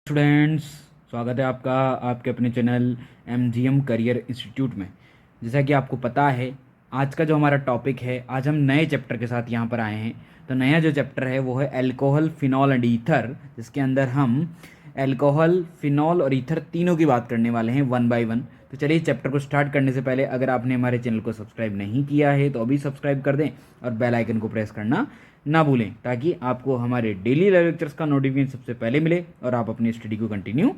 Students, स्वागत है आपका आपके अपने चैनल MGM करियर इंस्टीट्यूट में। जैसा कि आपको पता है, आज का जो हमारा टॉपिक है, आज हम नए चैप्टर के साथ यहाँ पर आए हैं। तो नया जो चैप्टर है वो है अल्कोहल, फिनॉल एंड ईथर, जिसके अंदर हम अल्कोहल, फिनॉल और ईथर तीनों की बात करने वाले हैं वन बाय वन। तो चलिए, चैप्टर को स्टार्ट करने से पहले अगर आपने हमारे चैनल को सब्सक्राइब नहीं किया है तो अभी सब्सक्राइब कर दें और बेल आइकन को प्रेस करना ना भूलें, ताकि आपको हमारे डेली लेक्चर्स का नोटिफिकेशन सबसे पहले मिले और आप अपनी स्टडी को कंटिन्यू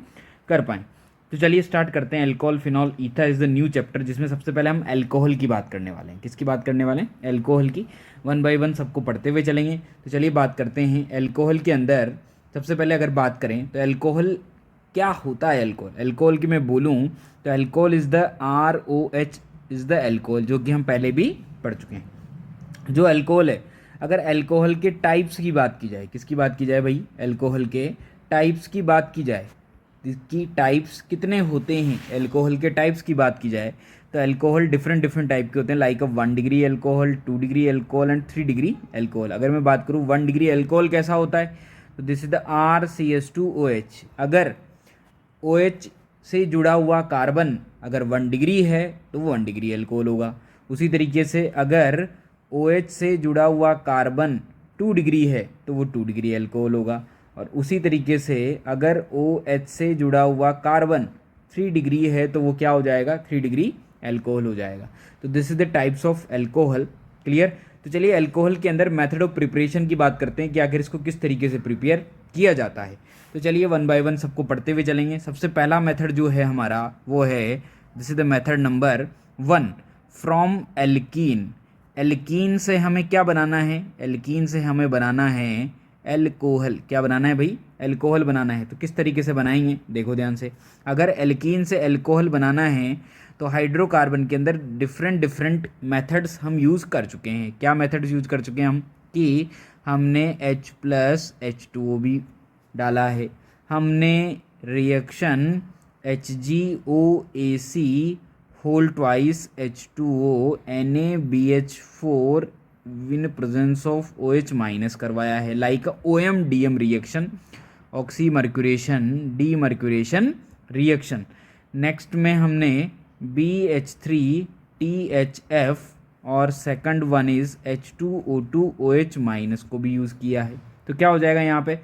कर पाएँ। तो चलिए स्टार्ट करते हैं। Alcohol, phenol, ether is the new chapter, जिसमें सबसे पहले हम अल्कोहल की बात करने वाले हैं। किसकी बात करने वाले हैं? अल्कोहल की। वन बाय वन सबको पढ़ते हुए चलेंगे। तो चलिए बात करते हैं अल्कोहल के अंदर। सबसे पहले अगर बात करें तो अल्कोहल क्या होता है। अल्कोहल की मैं बोलूँ तो alcohol is the ROH is the alcohol, जो कि हम पहले भी पढ़ चुके हैं। जो अल्कोहल है, अगर अल्कोहल के टाइप्स की बात की जाए, किसकी बात की जाए भाई? अल्कोहल के टाइप्स की बात की जाए, इसकी टाइप्स कितने होते हैं, अल्कोहल के टाइप्स की बात की जाए तो अल्कोहल डिफरेंट टाइप के होते हैं, like 1 degree alcohol, 2 degree alcohol and 3 degree alcohol. अगर मैं बात करूँ 1 डिग्री अल्कोहल कैसा होता है, तो दिस इज द RCH2OH। अगर OH से जुड़ा हुआ कार्बन अगर 1 डिग्री है तो वो 1 डिग्री अल्कोहल होगा। उसी तरीके से अगर OH से जुड़ा हुआ कार्बन 2 डिग्री है तो वो 2 डिग्री अल्कोहल होगा। और उसी तरीके से अगर OH से जुड़ा हुआ कार्बन 3 डिग्री है तो वो क्या हो जाएगा? 3 डिग्री अल्कोहल हो जाएगा। तो this is the types of alcohol. Clear? तो चलिए अल्कोहल के अंदर मेथड ऑफ प्रिपरेशन की बात करते हैं कि आखिर इसको किस तरीके से प्रिपेयर किया जाता है। तो चलिए वन बाय वन सबको पढ़ते हुए चलेंगे। सबसे पहला मेथड जो है हमारा वो है, this is the method number 1, from alkene. Alkene से हमें क्या बनाना है? एल्कीन से हमें बनाना है अल्कोहल। क्या बनाना है भाई? अल्कोहल बनाना है। तो किस तरीके से बनाएंगे, देखो ध्यान से। अगर एल्कीन से अल्कोहल बनाना है तो हाइड्रोकार्बन के अंदर डिफरेंट मेथड्स हम यूज़ कर चुके हैं। क्या मेथड्स यूज़ कर चुके हैं हम? कि हमने H+H2O भी डाला है, हमने reaction HgOAC whole twice H2O NaBH4 in presence of OH minus करवाया है, like OM-DM reaction, oxymercuration demercuration reaction. Next में हमने BH3THF और second one is H2O2OH minus को भी यूज़ किया है। तो क्या हो जाएगा यहाँ पे?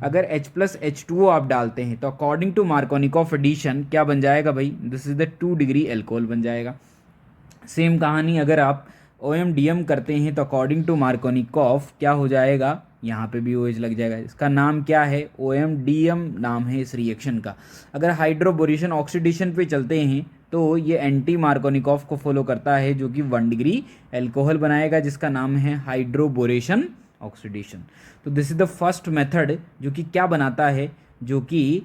अगर H+H2O आप डालते हैं तो अकॉर्डिंग टू मार्कोनिकॉफ एडिशन क्या बन जाएगा भाई? This is the 2 degree alcohol बन जाएगा। सेम कहानी अगर आप OM-DM करते हैं तो अकॉर्डिंग टू मार्कोनिकॉफ क्या हो जाएगा? यहाँ पे भी OH लग जाएगा। इसका नाम क्या है? OM-DM नाम है इस रिएक्शन का। अगर हाइड्रोबोरेशन ऑक्सीडेशन पे चलते हैं तो ये एंटी मार्कोनिकॉफ को फॉलो करता है, जो कि 1 डिग्री अल्कोहल बनाएगा, जिसका नाम है हाइड्रोबोरेशन ऑक्सीडेशन। तो this is the first method जो कि क्या बनाता है? जो कि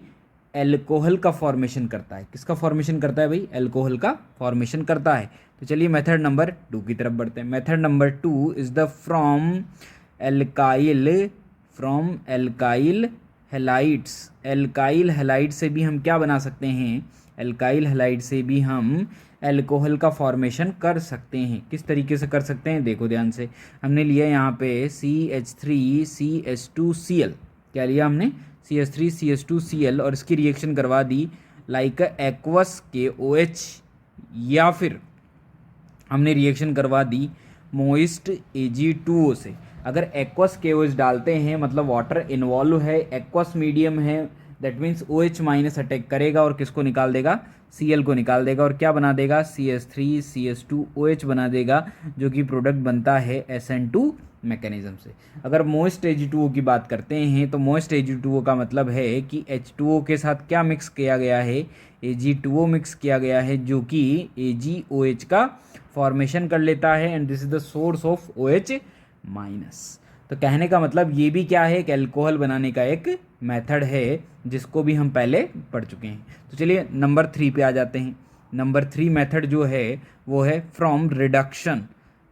अल्कोहल का फॉर्मेशन करता है। किसका फॉर्मेशन करता है भाई? अल्कोहल का फॉर्मेशन करता है। तो चलिए मेथड नंबर 2 की तरफ बढ़ते हैं। Method number 2 is the from alkyl halides. Alkyl halide से भी हम क्या बना सकते हैं? एल्काइल हैलाइड से भी हम अल्कोहल का फॉर्मेशन कर सकते हैं। किस तरीके से कर सकते हैं, देखो ध्यान से। हमने लिया यहाँ पे CH3CH2Cl। क्या लिया हमने? CH3CH2Cl और इसकी रिएक्शन करवा दी लाइक एक्वस KOH, या फिर हमने रिएक्शन करवा दी मोइस्ट Ag2O से। अगर एक्वस KOH डालते हैं मतलब वाटर इन्वॉल्व है, एक्वस मीडियम है, that means OH minus attack करेगा और किसको निकाल देगा? Cl को निकाल देगा और क्या बना देगा? CH3CH2OH बना देगा, जो कि प्रोडक्ट बनता है SN2 मैकेनिज्म से। अगर मोइस्ट Ag2O की बात करते हैं तो मोइस्ट Ag2O का मतलब है कि H2O के साथ क्या मिक्स किया गया है? Ag2O मिक्स किया गया है, जो कि AgOH का फॉर्मेशन कर लेता है, and this is the source of OH minus. तो कहने का मतलब ये भी क्या है? कि अल्कोहल बनाने का एक मेथड है, जिसको भी हम पहले पढ़ चुके हैं। तो चलिए नंबर 3 पे आ जाते हैं। नंबर 3 मेथड जो है वो है फ्रॉम रिडक्शन।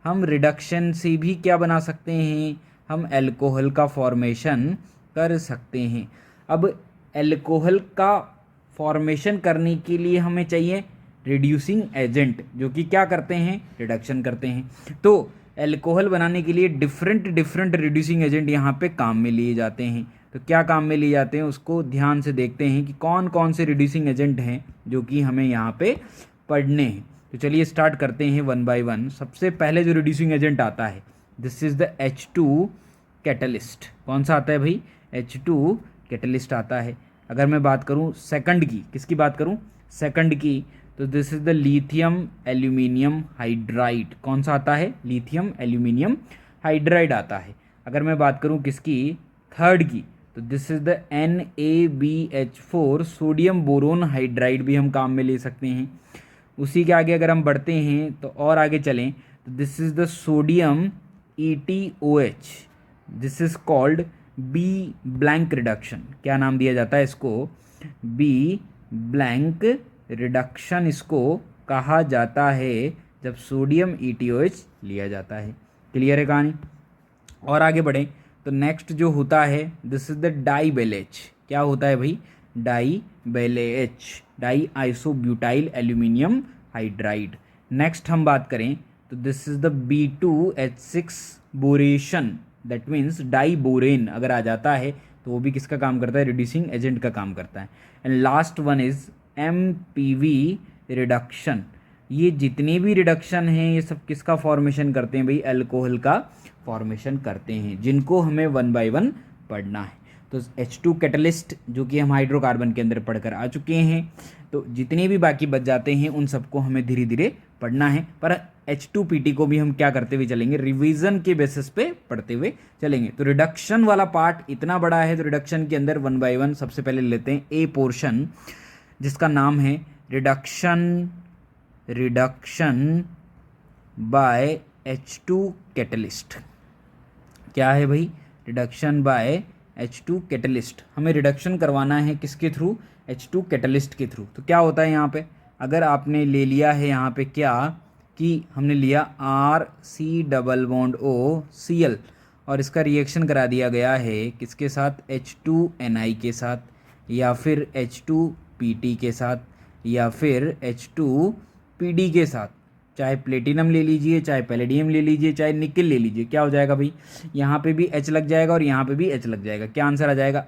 हम रिडक्शन से भी क्या बना सकते हैं? हम अल्कोहल का फॉर्मेशन कर सकते हैं। अब अल्कोहल का फॉर्मेशन करने के लिए हमें चाहिए रिड्यूसिंग एजेंट, जो कि क्या करते हैं? रिडक्शन करते हैं। तो अल्कोहल बनाने के लिए डिफरेंट रिड्यूसिंग एजेंट यहाँ पे काम में लिए जाते हैं। तो क्या काम में लिए जाते हैं उसको ध्यान से देखते हैं कि कौन कौन से रिड्यूसिंग एजेंट हैं जो कि हमें यहाँ पे पढ़ने हैं। तो चलिए स्टार्ट करते हैं वन बाय वन। सबसे पहले जो रिड्यूसिंग एजेंट आता है, this is the H2 catalyst. कौन सा आता है भाई? H2 कैटलिस्ट आता है। अगर मैं बात करूँ सेकंड की, किसकी बात करूँ? सेकंड की, तो this is the lithium aluminium hydride. कौन सा आता है? लिथियम एल्यूमिनियम हाइड्राइड आता है। अगर मैं बात करूँ किसकी? थर्ड की, तो this is the NaBH4 sodium boron hydride भी हम काम में ले सकते हैं। उसी के आगे अगर हम बढ़ते हैं तो और आगे चलें तो this is the sodium EtOH। This is called B blank reduction. क्या नाम दिया जाता है इसको? बी ब्लैंक रिडक्शन इसको कहा जाता है जब सोडियम EtOH लिया जाता है। क्लियर है कहानी? और आगे बढ़ें तो नेक्स्ट जो होता है this is the DIBAL H. क्या होता है भाई? DIBAL H, diisobutyl aluminium hydride. Next हम बात करें तो this is the B2H6 boration, that means diborane अगर आ जाता है तो वो भी किसका काम करता है? रिड्यूसिंग एजेंट का काम करता है। And last one is MPV reduction. ये जितने भी रिडक्शन हैं ये सब किसका फॉर्मेशन करते हैं भाई? अल्कोहल का फॉर्मेशन करते हैं, जिनको हमें वन बाय वन पढ़ना है। तो H2 कैटलिस्ट जो कि हम हाइड्रोकार्बन के अंदर पढ़कर आ चुके हैं, तो जितने भी बाकी बच जाते हैं उन सबको हमें धीरे धीरे पढ़ना है। पर H2PT को भी हम क्या करते हुए चलेंगे? रिवीजन के बेसिस पे पढ़ते हुए चलेंगे। तो रिडक्शन वाला पार्ट इतना बड़ा है, तो रिडक्शन के अंदर वन बाय वन सबसे पहले लेते हैं ए पोर्शन, जिसका नाम है रिडक्शन बाय H2 कैटलिस्ट। क्या है भाई? Reduction by H2 catalyst. हमें रिडक्शन करवाना है किसके थ्रू? H2 कैटलिस्ट के थ्रू। तो क्या होता है यहाँ पे? अगर आपने ले लिया है यहाँ पे क्या कि हमने लिया RC≡OCl और इसका रिएक्शन करा दिया गया है किसके साथ? H2NI के साथ, या फिर H2PT के साथ, या फिर H2PD के साथ। चाहे प्लेटिनम ले लीजिए, चाहे पैलेडियम ले लीजिए, चाहे निकल ले लीजिए, क्या हो जाएगा भाई? यहाँ पे भी H लग जाएगा और यहाँ पे भी H लग जाएगा। क्या आंसर आ जाएगा?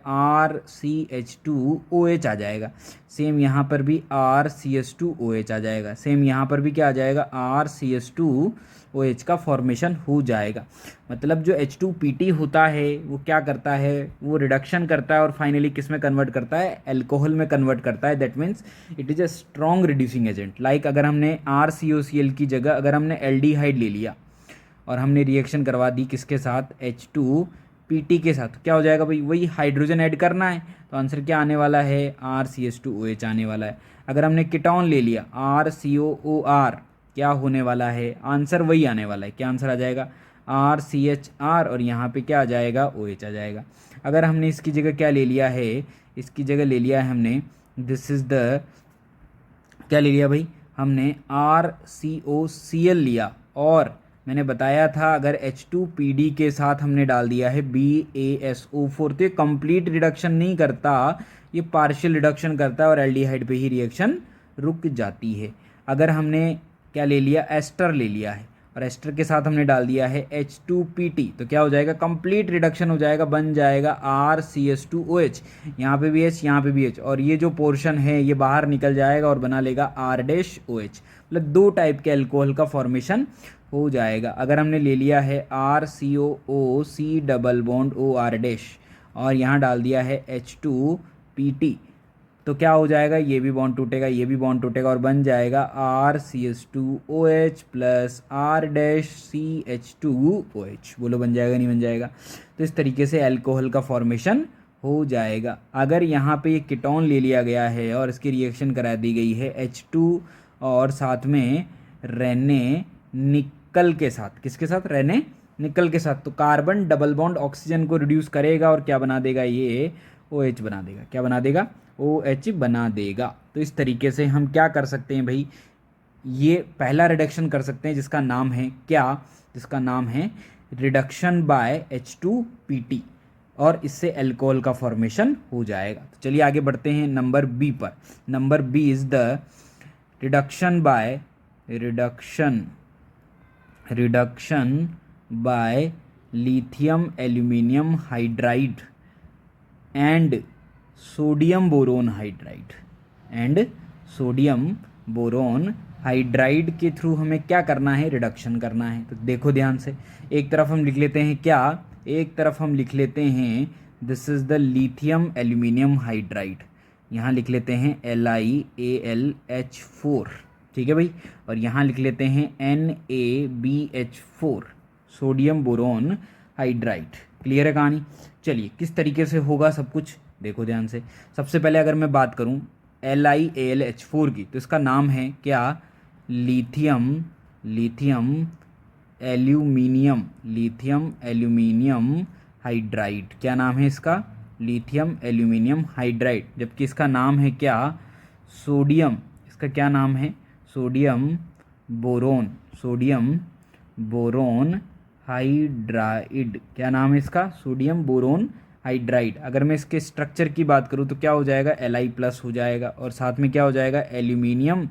RCH2OH आ जाएगा। सेम यहाँ पर भी RCH2OH आ जाएगा। सेम यहाँ पर भी क्या आ जाएगा? RCH2OH का फॉर्मेशन हो जाएगा। मतलब जो H2PT होता है वो क्या करता है? वो रिडक्शन करता है और फाइनली किस में कन्वर्ट करता है? अल्कोहल में कन्वर्ट करता है। That means it is a strong reducing agent. Like अगर हमने RCOCl की जगह अगर हमने एल्डिहाइड ले लिया और हमने रिएक्शन करवा दी किसके साथ? H2PT के साथ, क्या हो जाएगा भाई? वही हाइड्रोजन ऐड करना है, तो आंसर क्या आने वाला है? RCH2OH आने वाला है। अगर हमने कीटोन ले लिया RCOOR, क्या होने वाला है? आंसर वही आने वाला है। क्या आंसर आ जाएगा? RCHR और यहाँ पे क्या आ जाएगा? OH आ जाएगा। अगर हमने इसकी जगह क्या ले लिया है? इसकी जगह ले लिया है हमने दिस इज़ द, क्या ले लिया भाई? हमने RCOCl लिया और मैंने बताया था अगर H2PD के साथ हमने डाल दिया है BaSO4 तो ये कंप्लीट रिडक्शन नहीं करता, ये पार्शियल रिडक्शन करता है और एल्डिहाइड पे ही रिएक्शन रुक जाती है। अगर हमने क्या ले लिया? एस्टर ले लिया है और एस्टर के साथ हमने डाल दिया है H2PT तो क्या हो जाएगा? कंप्लीट रिडक्शन हो जाएगा, बन जाएगा RCH2OH। यहाँ पे भी H, यहाँ पे भी H, और ये जो पोर्शन है ये बाहर निकल जाएगा और बना लेगा R-OH। मतलब दो टाइप के अल्कोहल का फॉर्मेशन हो जाएगा। अगर हमने ले लिया है RCOOC≡OR और यहाँ डाल दिया है H2PT तो क्या हो जाएगा? ये भी बॉन्ड टूटेगा, ये भी बॉन्ड टूटेगा और बन जाएगा RCH2OH प्लस R-CH2OH। बोलो बन जाएगा नहीं बन जाएगा? तो इस तरीके से अल्कोहल का फॉर्मेशन हो जाएगा। अगर यहाँ पे ये कीटोन ले लिया गया है और इसकी रिएक्शन करा दी गई है H2 और साथ में रेने निकल के साथ, किसके साथ? रेने निकल के साथ, तो कार्बन डबल बॉन्ड ऑक्सीजन को रिड्यूस करेगा और क्या बना देगा? ये OH बना देगा। क्या बना देगा? OH बना देगा। तो इस तरीके से हम क्या कर सकते हैं भाई? ये पहला रिडक्शन कर सकते हैं जिसका नाम है क्या? जिसका नाम है रिडक्शन बाय H2PT और इससे अल्कोहल का फॉर्मेशन हो जाएगा। तो चलिए आगे बढ़ते हैं नंबर बी पर। Number B is the reduction by lithium aluminium hydride. And sodium boron hydride, and sodium boron hydride के थ्रू हमें क्या करना है, रिडक्शन करना है। तो देखो ध्यान से, एक तरफ हम लिख लेते हैं क्या, एक तरफ हम लिख लेते हैं this is the lithium aluminium hydride, यहाँ लिख लेते हैं LiAlH4, ठीक है भाई, और यहाँ लिख लेते हैं NaBH4 sodium boron hydride. Clear है कहानी। चलिए किस तरीके से होगा सब कुछ देखो ध्यान से। सबसे पहले अगर मैं बात करूँ LiAlH4 की, तो इसका नाम है क्या, लिथियम एल्यूमिनियम हाइड्राइड। क्या नाम है इसका, लिथियम एल्यूमिनियम हाइड्राइड। जबकि इसका नाम है क्या, सोडियम, इसका क्या नाम है, सोडियम बोरोन हाइड्राइड। क्या नाम है इसका, सोडियम बोरोन हाइड्राइड। अगर मैं इसके स्ट्रक्चर की बात करूँ तो क्या हो जाएगा, Li+ हो जाएगा, और साथ में क्या हो जाएगा, एल्यूमिनियम,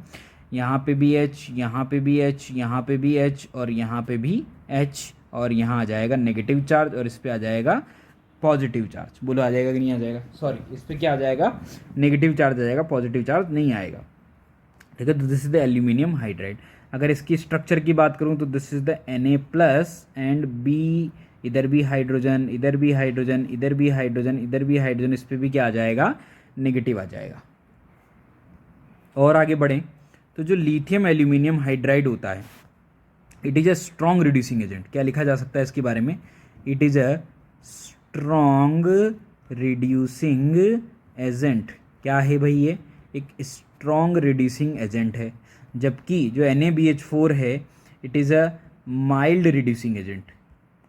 यहाँ पे भी H, यहाँ पे भी H, यहाँ पे भी H, और यहाँ पे भी H, और यहाँ आ जाएगा नेगेटिव चार्ज, और इस पे आ जाएगा पॉजिटिव चार्ज। बोलो आ जाएगा कि नहीं आ जाएगा, सॉरी इस पे क्या आ जाएगा, नेगेटिव चार्ज आ जाएगा, पॉजिटिव चार्ज नहीं आएगा। ठीक है, तो this is the aluminium hydride. अगर इसकी स्ट्रक्चर की बात करूँ तो this is the Na+ and B, इधर भी हाइड्रोजन, इधर भी हाइड्रोजन, इधर भी हाइड्रोजन, इधर भी हाइड्रोजन, इस पर भी क्या आ जाएगा, नेगेटिव आ जाएगा। और आगे बढ़ें तो जो लिथियम एल्यूमिनियम हाइड्राइड होता है, it is a strong reducing agent. क्या लिखा जा सकता है इसके बारे में, it is a strong reducing agent. क्या है भाई, ये एक स्ट्रॉन्ग रिड्यूसिंग एजेंट है। जबकि जो NaBH4 है, it is a mild reducing agent.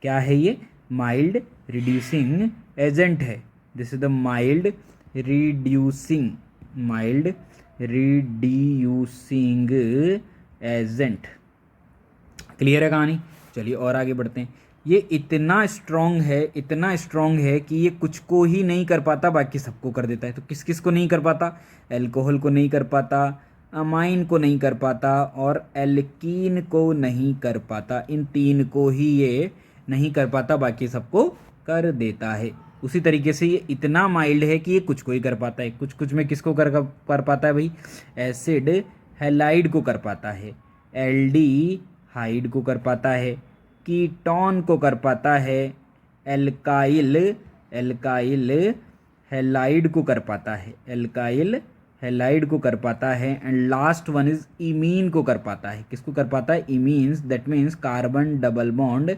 क्या है ये, माइल्ड रिड्यूसिंग एजेंट है। This is the mild reducing agent. Clear है कहानी। चलिए और आगे बढ़ते हैं। ये इतना स्ट्रॉन्ग है कि ये कुछ को ही नहीं कर पाता, बाकी सबको कर देता है। तो किस किस को नहीं कर पाता, एल्कोहल को नहीं कर पाता, अमाइन को नहीं कर पाता, और एल्कीन को नहीं कर पाता। इन तीन को ही ये नहीं कर पाता, बाकी सबको कर देता है। उसी तरीके से ये इतना माइल्ड है कि ये कुछ को ही कर पाता है। कुछ में किसको कर पाता है भाई, एसिड हैलाइड को कर पाता है, एल्डिहाइड को कर पाता है, कीटोन को कर पाता है, एल्काइल हैलाइड को कर पाता है, and last one is imine को कर पाता है। किसको कर पाता है, imines, that means carbon double bond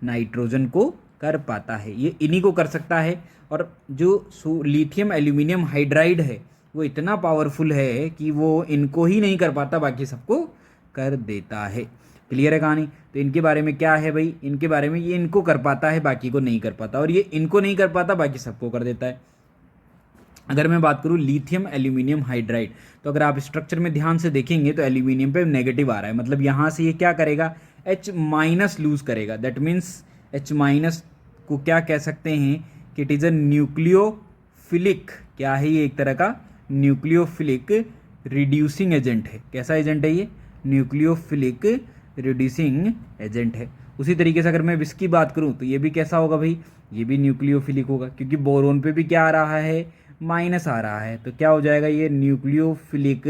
nitrogen को कर पाता है। ये इन्हीं को कर सकता है। और जो लिथियम एल्यूमिनियम हाइड्राइड है वो इतना पावरफुल है कि वो इनको ही नहीं कर पाता, बाकी सबको कर देता है। क्लियर है कहानी। तो इनके बारे में क्या है भाई, इनके बारे में ये इनको कर पाता है, बाकी को नहीं कर पाता, और ये इनको नहीं कर पाता, बाकी सबको कर देता है। अगर मैं बात करूँ लिथियम एल्यूमिनियम हाइड्राइड, तो अगर आप स्ट्रक्चर में ध्यान से देखेंगे तो एल्यूमिनियम पे नेगेटिव आ रहा है, मतलब यहाँ से ये क्या करेगा, H- लूज करेगा। दैट मीन्स H- को क्या कह सकते हैं कि इट इज़ अ न्यूक्लियोफिलिक। क्या है ये, एक तरह का न्यूक्लियोफिलिक रिड्यूसिंग एजेंट है। कैसा एजेंट है ये, न्यूक्लियोफिलिक रिड्यूसिंग एजेंट है। उसी तरीके से अगर मैं इसकी बात करूं तो ये भी कैसा होगा भाई, ये भी न्यूक्लियोफिलिक होगा, क्योंकि बोरोन पे भी क्या आ रहा है, माइनस आ रहा है। तो क्या हो जाएगा, ये न्यूक्लियोफिलिक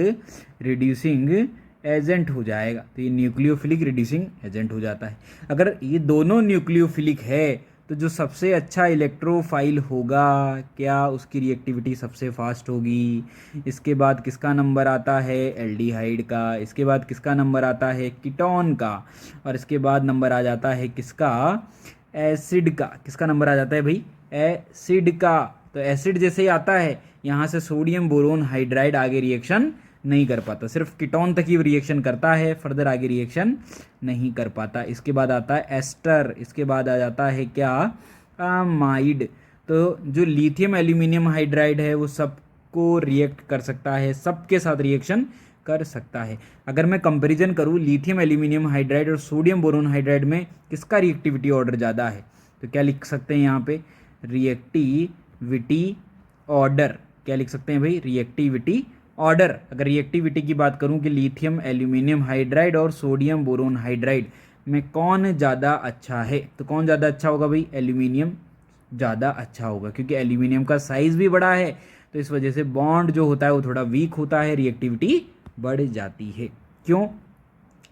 रिड्यूसिंग एजेंट हो जाएगा। तो ये न्यूक्लियोफिलिक रिड्यूसिंग एजेंट हो जाता है। अगर ये दोनों न्यूक्लियोफिलिक है तो जो सबसे अच्छा इलेक्ट्रोफाइल होगा, क्या उसकी रिएक्टिविटी सबसे फास्ट होगी। इसके बाद किसका नंबर आता है, एल्डिहाइड का। इसके बाद किसका नंबर आता है, कीटोन का। और इसके बाद नंबर आ जाता है किसका, एसिड का। किसका नंबर आ जाता है भाई, एसिड का। तो एसिड जैसे ही आता है, यहाँ से सोडियम बोरोन हाइड्राइड आगे रिएक्शन नहीं कर पाता, सिर्फ कीटोन तक ही रिएक्शन करता है, फर्दर आगे रिएक्शन नहीं कर पाता। इसके बाद आता है एस्टर, इसके बाद आ जाता है क्या, अमाइड। तो जो लिथियम एल्यूमिनियम हाइड्राइड है वो सबको रिएक्ट कर सकता है, सबके साथ रिएक्शन कर सकता है। अगर मैं कंपैरिजन करूँ लिथियम एल्यूमिनियम हाइड्राइड और सोडियम बोरोन हाइड्राइड में किसका रिएक्टिविटी ऑर्डर ज़्यादा है, तो क्या लिख सकते हैं यहाँ पे, रिएक्टिविटी ऑर्डर। क्या लिख सकते हैं भाई, रिएक्टिविटी ऑर्डर। अगर रिएक्टिविटी की बात करूं कि लिथियम एल्यूमिनियम हाइड्राइड और सोडियम बोरोन हाइड्राइड में कौन ज़्यादा अच्छा है, तो कौन ज़्यादा अच्छा होगा भाई, एल्यूमिनियम ज़्यादा अच्छा होगा, क्योंकि एल्यूमिनियम का साइज़ भी बड़ा है, तो इस वजह से बॉन्ड जो होता है वो थोड़ा वीक होता है, रिएक्टिविटी बढ़ जाती है। क्यों?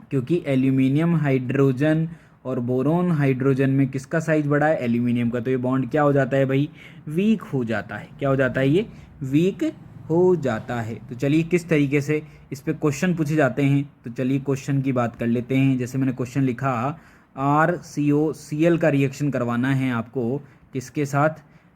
क्योंकि एल्यूमिनियम हाइड्रोजन और बोरोन हाइड्रोजन में किसका साइज बड़ा है? एल्यूमिनियम का। तो ये बॉन्ड क्या हो जाता है भाई? वीक हो जाता है। क्या हो जाता है? ये वीक हो जाता है। तो चलिए किस तरीके से इस पे क्वेश्चन पूछे जाते हैं, तो चलिए क्वेश्चन की बात कर लेते हैं। जैसे मैंने क्वेश्चन लिखा, RCOCl का रिएक्शन करवाना है आपको, किसके साथ?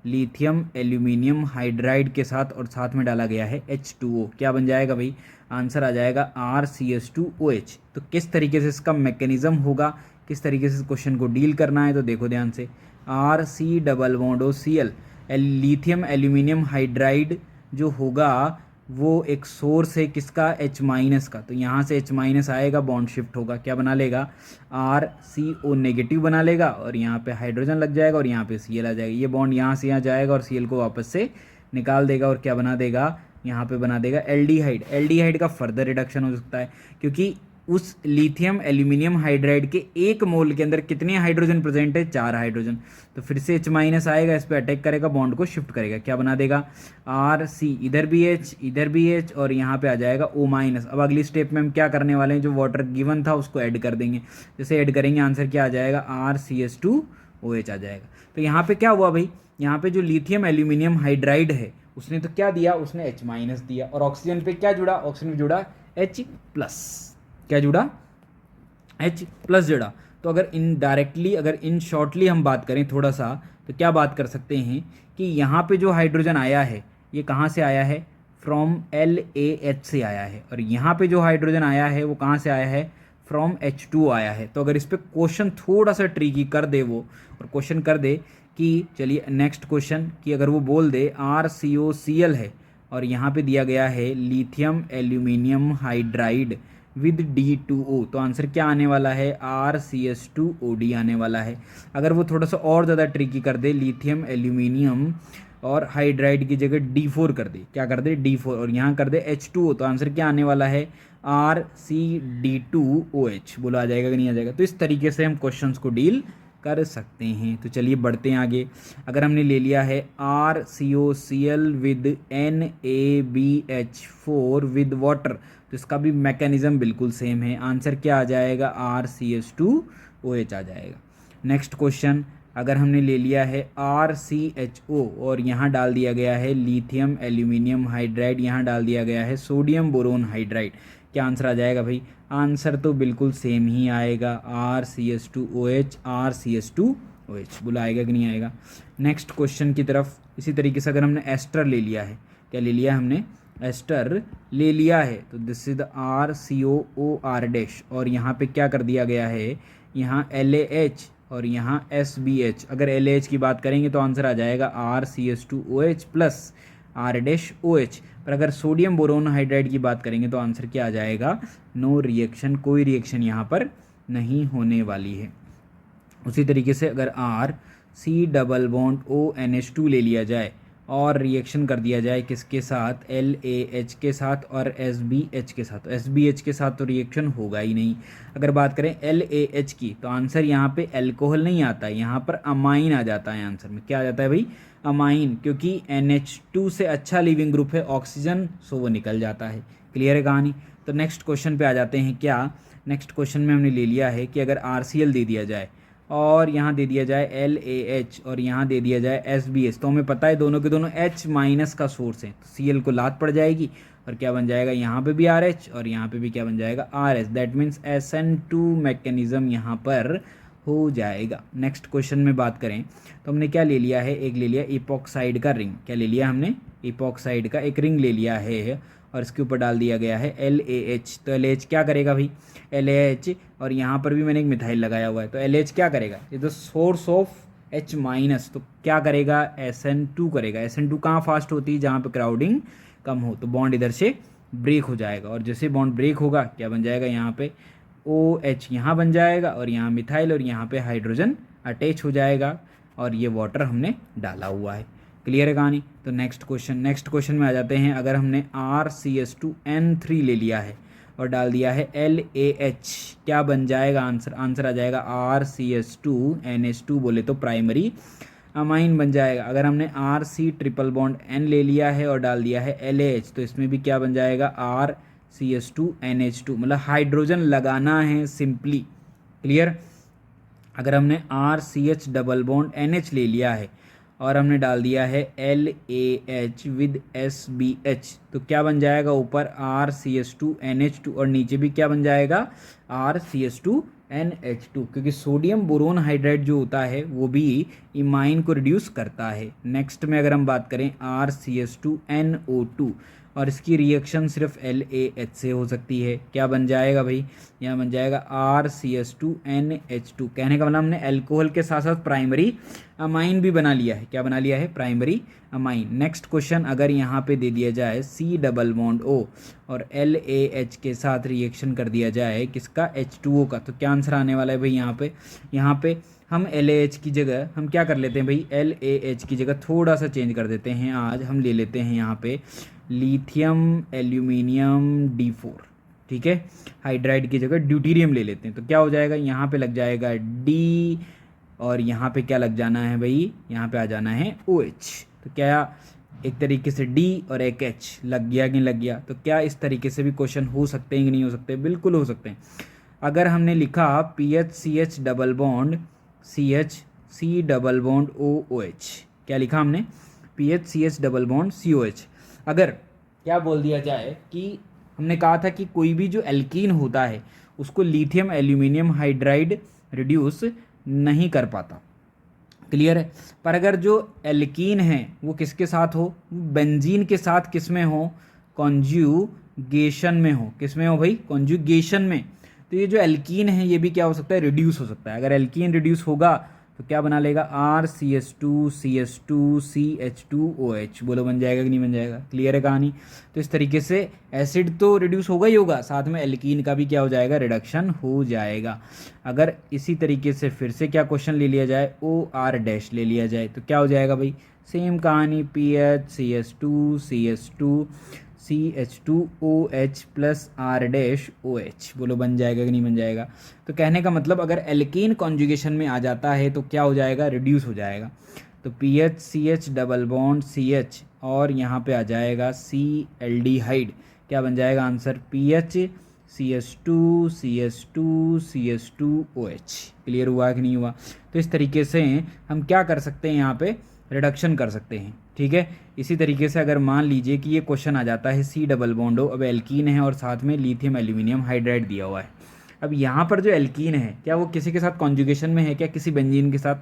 लिथियम एल्यूमिनियम हाइड्राइड के साथ, और साथ में डाला गया है H2O। क्या बन जाएगा भाई? आंसर आ जाएगा RCH2OH। तो किस तरीके से इसका मैकेनिज्म होगा, किस तरीके से क्वेश्चन को डील करना है, तो देखो ध्यान से। RC≡CL, लिथियम एल्यूमिनियम हाइड्राइड जो होगा वो एक सोर्स है किसका? H- का। तो यहाँ से H- आएगा, बॉन्ड शिफ्ट होगा, क्या बना लेगा? RCO नेगेटिव बना लेगा, और यहाँ पे हाइड्रोजन लग जाएगा, और यहाँ पे Cl आ जाएगा। ये बॉन्ड यहाँ से यहाँ जाएगा और Cl को वापस से निकाल देगा, और क्या बना देगा? यहाँ पे बना देगा एल्डिहाइड। एल्डिहाइड का फर्दर रिडक्शन हो सकता है, क्योंकि उस लिथियम एल्यूमिनियम हाइड्राइड के एक मोल के अंदर कितने हाइड्रोजन प्रेजेंट है? 4 हाइड्रोजन। तो फिर से H- आएगा, इस पर अटैक करेगा, बॉन्ड को शिफ्ट करेगा, क्या बना देगा? RC, इधर भी H, इधर भी H, और यहाँ पे आ जाएगा O-। अब अगली स्टेप में हम क्या करने वाले हैं? जो वाटर गिवन था उसको ऐड कर देंगे। जैसे ऐड करेंगे, आंसर क्या आ जाएगा? RCH2OH आ जाएगा। तो यहाँ पे क्या हुआ भाई? यहाँ पे जो लिथियम एल्यूमिनियम हाइड्राइड है उसने तो क्या दिया? उसने H- दिया, और ऑक्सीजन पे क्या जुड़ा? ऑक्सीजन पे जुड़ा H+। क्या जुड़ा? H+ जुड़ा। तो अगर इनडायरेक्टली, अगर इन शॉर्टली हम बात करें थोड़ा सा, तो क्या बात कर सकते हैं कि यहाँ पे जो हाइड्रोजन आया है ये कहाँ से आया है? फ्रॉम LaH से आया है, और यहाँ पे जो हाइड्रोजन आया है वो कहाँ से आया है? फ्रॉम H2 आया है। तो अगर इस पर क्वेश्चन थोड़ा सा ट्रिकी कर दे वो, और क्वेश्चन कर दे कि, चलिए नेक्स्ट क्वेश्चन, कि अगर वो बोल दे RCOCl है और यहाँ पे दिया गया है lithium aluminium hydride with D2O, तो आंसर क्या आने वाला है? RCH2OD आने वाला है। अगर वो थोड़ा सा और ज़्यादा ट्रिकी कर दे, लिथियम एल्यूमिनियम और हाइड्राइड की जगह D4 कर दे, क्या कर दे? D4, और यहाँ कर दे H2O, तो आंसर क्या आने वाला है? RCD2OH। बोला आ जाएगा कि नहीं आ जाएगा? तो इस तरीके से हम क्वेश्चंस को डील कर सकते हैं। तो चलिए बढ़ते हैं आगे। अगर हमने ले लिया है RCOCl with NaBH4 with water, तो इसका भी मैकेनिज्म बिल्कुल सेम है। आंसर क्या आ जाएगा? RCH2OH आ जाएगा। नेक्स्ट क्वेश्चन, अगर हमने ले लिया है RCHO और यहाँ डाल दिया गया है लिथियम एल्यूमिनियम हाइड्राइड, यहाँ डाल दिया गया है सोडियम बोरोन हाइड्राइड, क्या आंसर आ जाएगा भाई? आंसर तो बिल्कुल सेम ही आएगा, RCH2OH, RCH2OH। बोला आएगा कि नहीं आएगा? नेक्स्ट क्वेश्चन की तरफ। इसी तरीके से अगर हमने एस्टर ले लिया है, क्या ले लिया हमने? एस्टर ले लिया है, तो this is the RCOOR dash, और यहाँ पे क्या कर दिया गया है? यहाँ LaH और यहाँ SBH। अगर LaH की बात करेंगे तो आंसर आ जाएगा RCH2OH प्लस R-OH। पर अगर सोडियम बोरोन हाइड्राइड की बात करेंगे तो आंसर क्या आ जाएगा? नो रिएक्शन, कोई रिएक्शन यहाँ पर नहीं होने वाली है। उसी तरीके से अगर RC≡ONH2 ले लिया जाए और रिएक्शन कर दिया जाए किसके साथ? LaH के साथ और SBH के साथ। तो SBH के साथ तो रिएक्शन होगा ही नहीं। अगर बात करें LaH की, तो आंसर यहाँ पे अल्कोहल नहीं आता है, यहाँ पर अमाइन आ जाता है। आंसर में क्या आ जाता है भाई? अमाइन, क्योंकि NH2 से अच्छा लिविंग ग्रुप है ऑक्सीजन, सो वो निकल जाता है। क्लियर है कहानी? तो नेक्स्ट क्वेश्चन पे आ जाते हैं। क्या नेक्स्ट क्वेश्चन में हमने ले लिया है कि अगर RCl दे दिया जाए और यहाँ दे दिया जाए LaH और यहाँ दे दिया जाए SBH, तो हमें पता है दोनों के दोनों H- का सोर्स है, तो Cl को लात पड़ जाएगी, और क्या बन जाएगा? यहाँ पे भी RH और यहाँ पे भी क्या बन जाएगा? RH। That means SN2 mechanism यहाँ पर हो जाएगा। नेक्स्ट क्वेश्चन में बात करें तो हमने क्या ले लिया है? एक ले लिया इपॉक्साइड का रिंग। क्या ले लिया हमने? इपॉक्साइड का एक रिंग ले लिया है, और इसके ऊपर डाल दिया गया है LaH। तो LaH क्या करेगा भाई? LaH, और यहाँ पर भी मैंने एक मिथाइल लगाया हुआ है, तो LaH क्या करेगा? ये तो सोर्स ऑफ H-, तो क्या करेगा? SN2 करेगा। SN2 कहाँ फास्ट होती है? जहाँ पे क्राउडिंग कम हो, तो बॉन्ड इधर से ब्रेक हो जाएगा, और जैसे बॉन्ड ब्रेक होगा क्या बन जाएगा? यहाँ पे OH यहाँ बन जाएगा, और यहाँ मिथाइल, और यहाँ पे हाइड्रोजन अटैच हो जाएगा, और ये वाटर हमने डाला हुआ है। क्लियर है कहानी? तो नेक्स्ट क्वेश्चन में आ जाते हैं। अगर हमने RCH2N3 ले लिया है और डाल दिया है LaH, क्या बन जाएगा? आंसर आ जाएगा RCH2NH2, बोले तो प्राइमरी अमाइन बन जाएगा। अगर हमने R C triple bond N ले लिया है और डाल दिया है LAH, तो इसमें भी क्या बन जाएगा, RCH2NH2, मतलब हाइड्रोजन लगाना है सिंपली। क्लियर। अगर हमने RCH डबल बॉन्ड NH ले लिया है और हमने डाल दिया है LAH विद SBH, तो क्या बन जाएगा, ऊपर RCH2NH2 और नीचे भी क्या बन जाएगा, RCH2NH2, क्योंकि सोडियम बोरोन हाइड्राइड जो होता है वो भी इमाइन को रिड्यूस करता है। नेक्स्ट में अगर हम बात करें RCH2NO2, और इसकी रिएक्शन सिर्फ LAH से हो सकती है, क्या बन जाएगा भाई, यहाँ बन जाएगा RCH2NH2। कहने का मतलब हमने अल्कोहल के साथ साथ प्राइमरी अमाइन भी बना लिया है। क्या बना लिया है, प्राइमरी अमाइन। नेक्स्ट क्वेश्चन, अगर यहाँ पे दे दिया जाए C डबल बॉन्ड O और LAH के साथ रिएक्शन कर दिया जाए किसका, H2O का, तो क्या आंसर आने वाला है भाई, यहाँ पे हम LAH की जगह हम क्या कर लेते हैं भाई, LAH की जगह थोड़ा सा चेंज कर देते हैं। आज हम ले लेते हैं यहाँ पे लिथियम एल्यूमिनियम D4, ठीक है, हाइड्राइड की जगह ड्यूटीरियम ले लेते हैं। तो क्या हो जाएगा, यहाँ पे लग जाएगा D और यहाँ पे क्या लग जाना है भाई, यहाँ पे आ जाना है OH। तो क्या एक तरीके से D और एक H लग गया कि नहीं लग गया। तो क्या इस तरीके से भी क्वेश्चन हो सकते हैं कि नहीं हो सकते, बिल्कुल हो सकते हैं। अगर हमने लिखा PHCH double bond CH double bond OOH, क्या लिखा हमने, PHCH डबल बॉन्ड COH। अगर क्या बोल दिया जाए कि हमने कहा था कि कोई भी जो एल्कीन होता है उसको लिथियम एल्यूमिनियम हाइड्राइड रिड्यूस नहीं कर पाता, क्लियर है। पर अगर जो एल्कीन है वो किसके साथ हो, बेंजीन के साथ किस में हो, कॉन्जुगेशन में हो। किस में हो भाई, कॉन्जुगेशन में। तो ये जो एल्कीन है ये भी क्या हो सकता है, रिड्यूस हो सकता है। अगर एल्कीन रिड्यूस होगा तो क्या बना लेगा, RCH2CH2CH2OH, बोलो बन जाएगा कि नहीं बन जाएगा, क्लियर है कहानी। तो इस तरीके से एसिड तो रिड्यूस होगा ही होगा, साथ में एल्कीन का भी क्या हो जाएगा, रिडक्शन हो जाएगा। अगर इसी तरीके से फिर से क्या क्वेश्चन ले लिया जाए, OR- ले लिया जाए, तो क्या हो जाएगा भाई, सेम कहानी, PHCH2CH2CH2OH प्लस R-OH, बोलो बन जाएगा कि नहीं बन जाएगा। तो कहने का मतलब अगर एल्कीन कॉन्जुगेशन में आ जाता है तो क्या हो जाएगा, रिड्यूस हो जाएगा। तो PHCH डबल बॉन्ड CH और यहाँ पे आ जाएगा C एल्डिहाइड, क्या बन जाएगा आंसर, PHCH2CH2CH2OH। क्लियर हुआ कि नहीं हुआ। तो इस तरीके से हम क्या कर सकते हैं, यहाँ पे रिडक्शन कर सकते हैं, ठीक है। इसी तरीके से अगर मान लीजिए कि ये क्वेश्चन आ जाता है C डबल बॉन्ड O, अब एल्कीन है और साथ में लिथियम एल्यूमिनियम हाइड्राइड दिया हुआ है। अब यहाँ पर जो एल्कीन है क्या वो किसी के साथ कॉन्जुगेशन में है क्या, किसी बेंजीन के साथ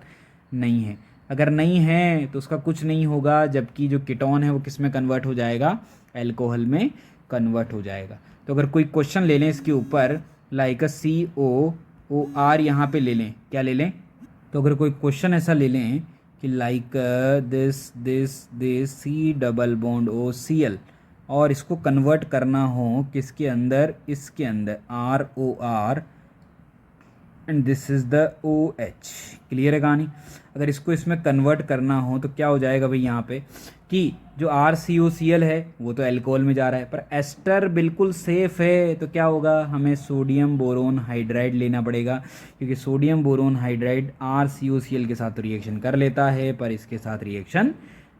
नहीं है। अगर नहीं है तो उसका कुछ नहीं होगा, जबकि जो कीटोन है वो किस में कन्वर्ट हो जाएगा, एल्कोहल में कन्वर्ट हो जाएगा। तो अगर कोई क्वेश्चन ले लें इसके ऊपर, लाइक COOR यहाँ पे ले लें, क्या ले लें, तो अगर कोई क्वेश्चन ऐसा ले लें कि like this C double bond OCl और इसको कन्वर्ट करना हो किसके अंदर, इसके अंदर ROR and this is the OH, clear है कहानी। अगर इसको इसमें कन्वर्ट करना हो तो क्या हो जाएगा भाई, यहाँ पे कि जो RCOCl है वो तो अल्कोहल में जा रहा है, पर एस्टर बिल्कुल सेफ है, तो क्या होगा, हमें सोडियम बोरोन हाइड्राइड लेना पड़ेगा, क्योंकि सोडियम बोरोन हाइड्राइड RCOCl के साथ रिएक्शन कर लेता है पर इसके साथ रिएक्शन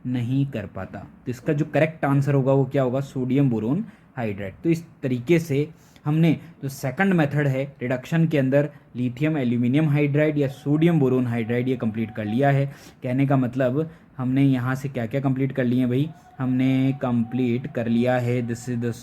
नहीं कर पाता। तो इसका जो करेक्ट आंसर होगा वो क्या होगा, सोडियम बोरोन हाइड्राइड। तो इस तरीके से हमने जो सेकंड मेथड है रिडक्शन के अंदर लिथियम एल्यूमिनियम हाइड्राइड या सोडियम बोरोन हाइड्राइड ये कंप्लीट कर लिया है। कहने का मतलब हमने यहाँ से क्या क्या कंप्लीट कर लिए हैं भाई, हमने कंप्लीट कर लिया है this is the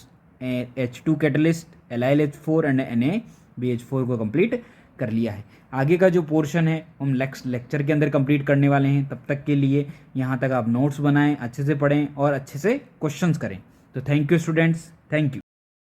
H2 catalyst LiLH4 and NaBH4 को कंप्लीट कर लिया है। आगे का जो पोर्शन है हम नेक्स्ट लेक्चर के अंदर कंप्लीट करने वाले हैं। तब तक के लिए यहाँ तक आप नोट्स बनाएं, अच्छे से पढ़ें और अच्छे से क्वेश्चंस करें। तो thank you students, thank you.